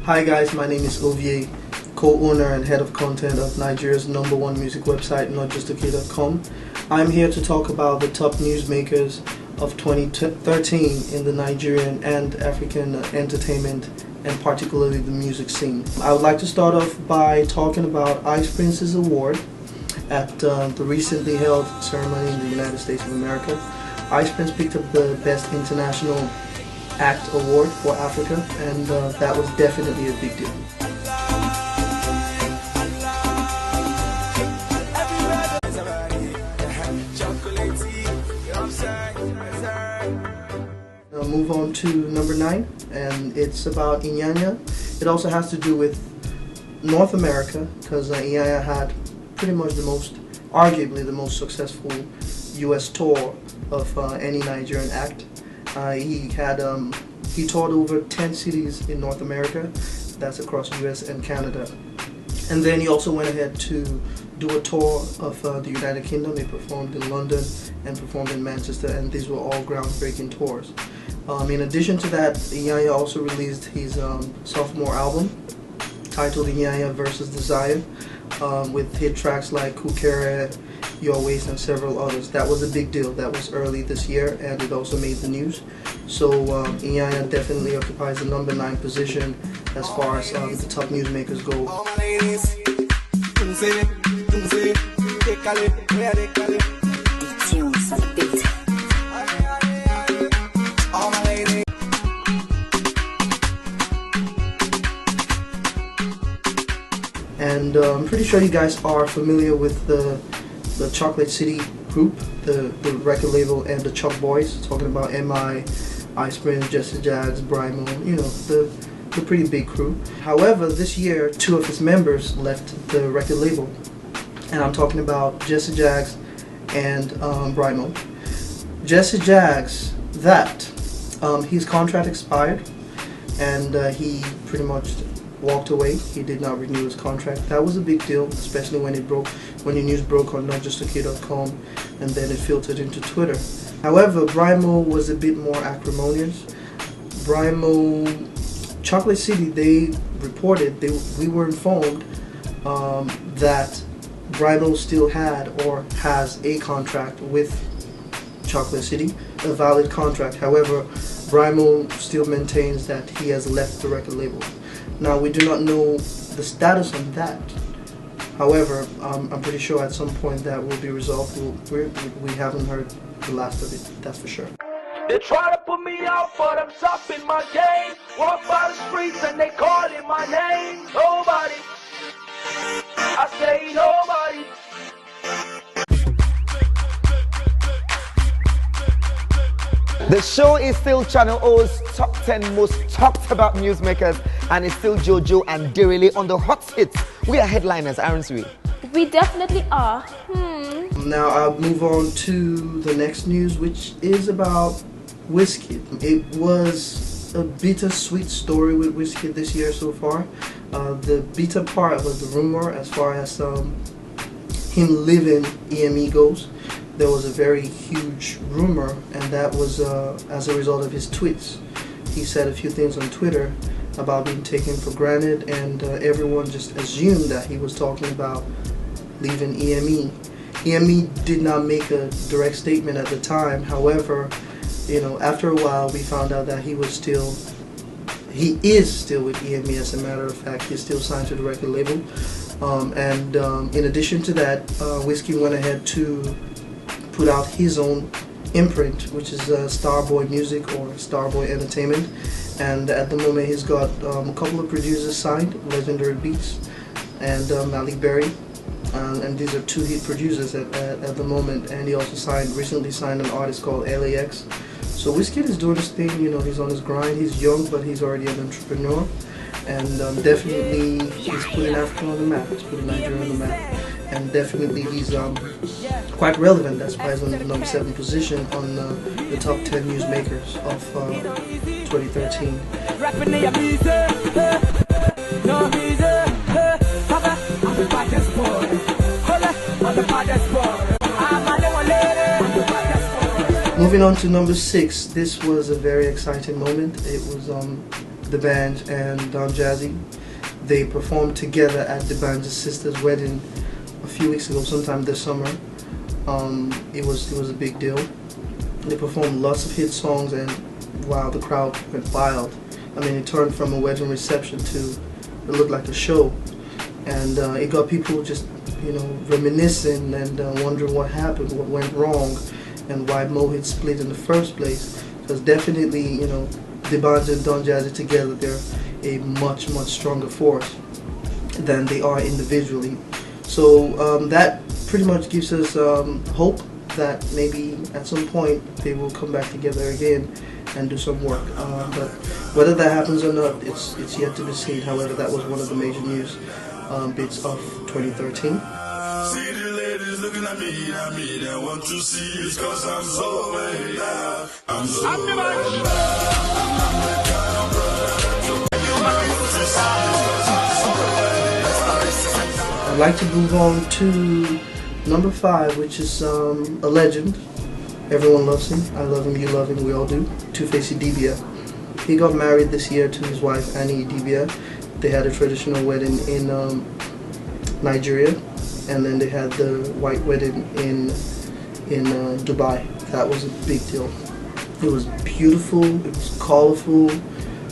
Hi guys, my name is Ovie, co-owner and head of content of Nigeria's #1 music website, notjustok.com. I'm here to talk about the top newsmakers of 2013 in the Nigerian and African entertainment and particularly the music scene. I would like to start off by talking about Ice Prince's award at the recently held ceremony in the United States of America. Ice Prince picked up the Best International Act Award for Africa, and that was definitely a big deal. I'll move on to number 9, and it's about Iyanya. It also has to do with North America, because Iyanya had pretty much arguably the most successful US tour of any Nigerian act. He toured over 10 cities in North America, that's across US and Canada. And then he also went ahead to do a tour of the United Kingdom. He performed in London and performed in Manchester, and these were all groundbreaking tours. In addition to that, Iyanya also released his sophomore album titled Iyanya vs. Desire, with hit tracks like Kukere, Your Waist, and several others. That was a big deal. That was early this year, and it also made the news. So Iyanya definitely occupies the number 9 position as far as the top newsmakers go. And I'm pretty sure you guys are familiar with the Chocolate City group, the record label, and the Chuck Boys, talking about MI, Ice Prince, Jesse Jaggs, Brymo, you know, the pretty big crew. However, this year, 2 of its members left the record label, and I'm talking about Jesse Jaggs and Brymo. Jesse Jaggs, his contract expired, and he pretty much walked away. He did not renew his contract. That was a big deal, especially when the news broke on notjustok.com, and then it filtered into Twitter. However, Brymo was a bit more acrimonious. Chocolate City, they reported, we were informed that Brymo still had or has a contract with Chocolate City, a valid contract. However, Brymo still maintains that he has left the record label. Now, we do not know the status on that. However, I'm pretty sure at some point that will be resolved. We haven't heard the last of it, that's for sure. They try to put me out, but I'm tough in my game. Walk by the streets and they calling my name. Nobody, I say nobody. The show is still Channel O's top 10 most talked about newsmakers, and it's still Jojo and Derele on the hot hits. We are headliners, aren't we? We definitely are. Now I'll move on to the next news, which is about Wizkid. It was a bittersweet story with Wizkid this year so far. The bitter part was the rumor as far as him leaving EME goes. There was a very huge rumor, and that was as a result of his tweets. He said a few things on Twitter about being taken for granted, and everyone just assumed that he was talking about leaving EME. EME did not make a direct statement at the time. However, you know, after a while we found out that he is still with EME. As a matter of fact, he's still signed to the record label. In addition to that, Wizkid went ahead to put out his own imprint, which is Starboy Music or Starboy Entertainment, and at the moment he's got a couple of producers signed, Legendary Beats and Malik Berry, and these are 2 hit producers at the moment. And he also recently signed an artist called LAX. So Wizkid is doing his thing, you know, he's on his grind. He's young, but he's already an entrepreneur, and definitely he's putting Africa on the map, he's putting Nigeria on the map, and definitely he's quite relevant. That's why he's on the number 7 position on the top 10 newsmakers of 2013. Moving on to number 6, this was a very exciting moment. It was D'banj and Don Jazzy. They performed together at D'banj's sister's wedding a few weeks ago, sometime this summer. It was a big deal. They performed lots of hit songs, and wow, the crowd went wild. I mean, it turned from a wedding reception to it looked like a show, and it got people just, you know, reminiscing and wondering what happened, what went wrong, and why Mohit split in the first place. Because definitely, you know, D'banj and Don Jazzy together, they're a much stronger force than they are individually. So that pretty much gives us hope that maybe at some point they will come back together again and do some work. But whether that happens or not, it's yet to be seen. However, that was one of the major news bits of 2013. See the ladies looking at me, they want to see it's cause I'm so way down. I'm so way down. I'd like to move on to number 5, which is a legend. Everyone loves him. I love him, you love him, we all do. Two-Face Idibia. He got married this year to his wife, Idibia. They had a traditional wedding in Nigeria, and then they had the white wedding in Dubai. That was a big deal. It was beautiful, it was colorful,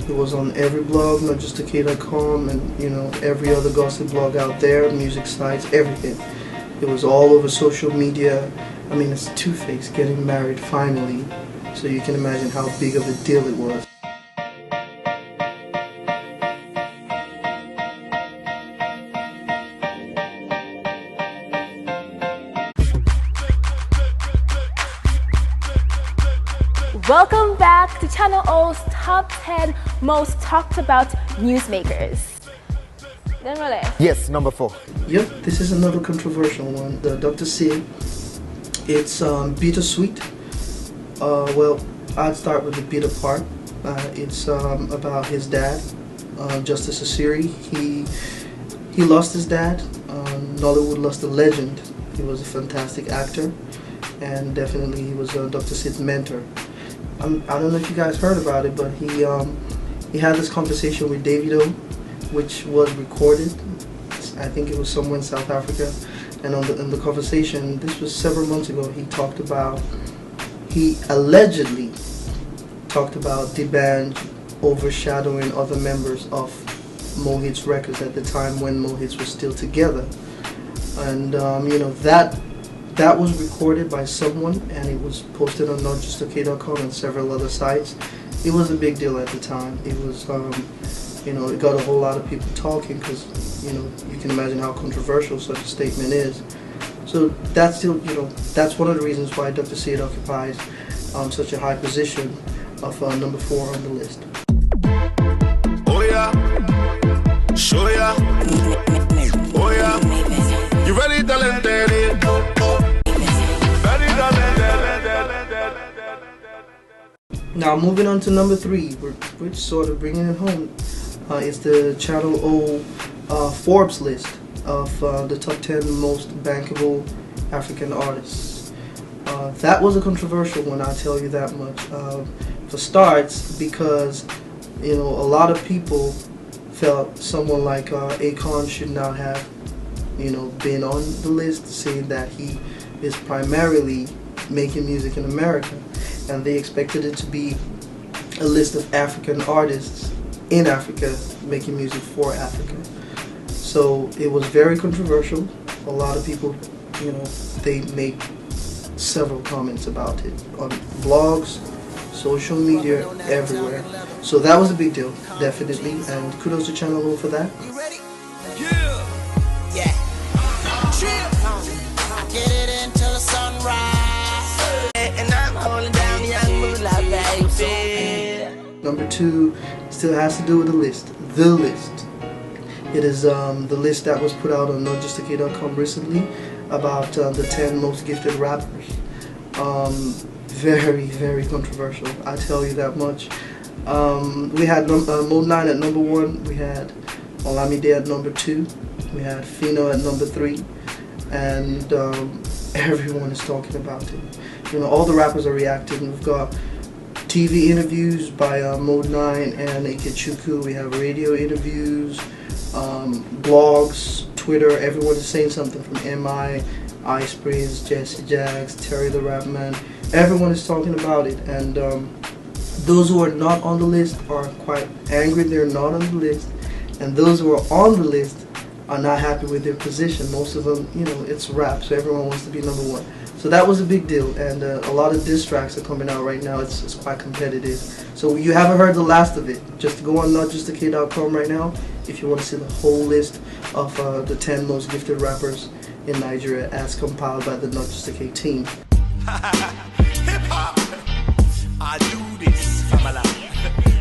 it was on every blog, not just AK.com, and you know, every other gossip blog out there, music sites, everything. It was all over social media. I mean, it's Two-Face getting married finally, so you can imagine how big of a deal it was. Welcome back to Channel O's Top 10 Most Talked About Newsmakers. Then Raleigh. Yes, number 4. Yep, this is another controversial one. The Dr. Sid. It's bittersweet. Well, I'd start with the bitter part. It's about his dad, Justice Asiri. He lost his dad. Nollywood lost a legend. He was a fantastic actor, and definitely he was Dr. Sid's mentor. I don't know if you guys heard about it, but he had this conversation with Davido, which was recorded. I think it was somewhere in South Africa, and in the conversation, this was several months ago, he allegedly talked about D'banj overshadowing other members of Mohit's records at the time when Mohit's was still together, and you know, that was recorded by someone, and it was posted on not just AK.com and several other sites. It was a big deal at the time. It was, you know, it got a whole lot of people talking because, you know, you can imagine how controversial such a statement is. So that's still, you know, that's one of the reasons why Dr. Sid occupies such a high position of number 4 on the list. Oh yeah, show ya. Oh yeah, you ready to let that in? Now moving on to number 3, we're sort of bringing it home. It's the Channel O Forbes list of the top 10 most bankable African artists. That was a controversial one, I'll tell you that much. For starts, because you know, a lot of people felt someone like Akon should not have, you know, been on the list, saying that he is primarily making music in America, and they expected it to be a list of African artists in Africa making music for Africa. So it was very controversial. A lot of people, you know, they made several comments about it on blogs, social media, everywhere. So that was a big deal, definitely, and kudos to Channel O for that. You ready? Yeah. Yeah. I get it until the sunrise. And I'm holding down young moonlight, baby. Number 2 still has to do with the list. The list. It is the list that was put out on NotJustAK.com recently about the 10 most gifted rappers. Very controversial, I tell you that much. We had Mode 9 at number 1, we had Olamide at number 2, we had Fino at number 3, and everyone is talking about it. You know, all the rappers are reacting. We've got TV interviews by Mode 9 and Ikechukwu. We have radio interviews, blogs, Twitter. Everyone is saying something from MI, Ice Breeze, Jesse Jags, Terry the Rap Man. Everyone is talking about it, and those who are not on the list are quite angry they're not on the list, and those who are on the list are not happy with their position. Most of them, you know, it's rap, so everyone wants to be number one. So that was a big deal, and a lot of diss tracks are coming out right now. It's quite competitive. So you haven't heard the last of it. Just go on notjustak.com right now if you want to see the whole list of the 10 most gifted rappers in Nigeria as compiled by the Not Just a K team. Hip hop. I do this.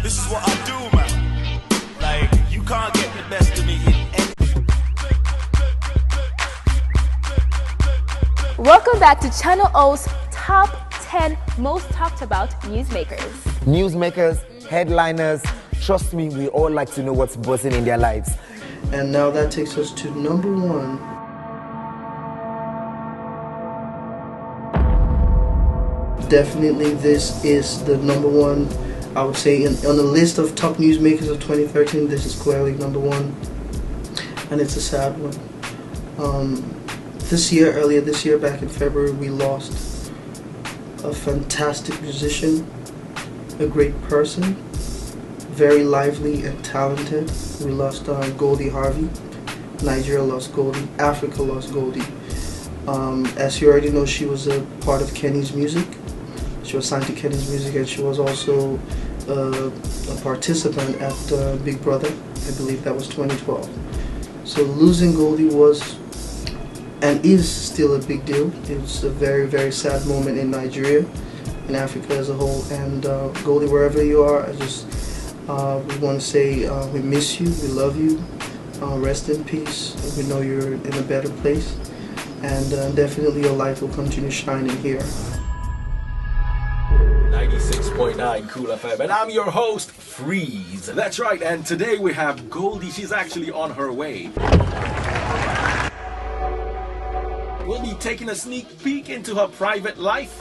This is what I do, man. Like, you can't get the best of me in any. Welcome back to Channel O's Top 10 Most Talked About Newsmakers. Newsmakers, headliners, trust me, we all like to know what's buzzing in their lives. And now that takes us to number one. Definitely this is the number one, I would say, on the list of top newsmakers of 2013, this is clearly number one, and it's a sad one. Earlier this year, back in February, we lost a fantastic musician, a great person, very lively and talented. We lost Goldie Harvey. Nigeria lost Goldie. Africa lost Goldie. As you already know, she was a part of Kenny's music. She was signed to Kenny's music, and she was also a participant at Big Brother. I believe that was 2012. So losing Goldie was and is still a big deal. It's a very, very sad moment in Nigeria, in Africa as a whole. And Goldie, wherever you are, I just we want to say we miss you, we love you. Rest in peace. We know you're in a better place, and definitely your light will continue shining here. 96.9 Cool FM, and I'm your host, Freeze. That's right, and today we have Goldie. She's actually on her way. We'll be taking a sneak peek into her private life.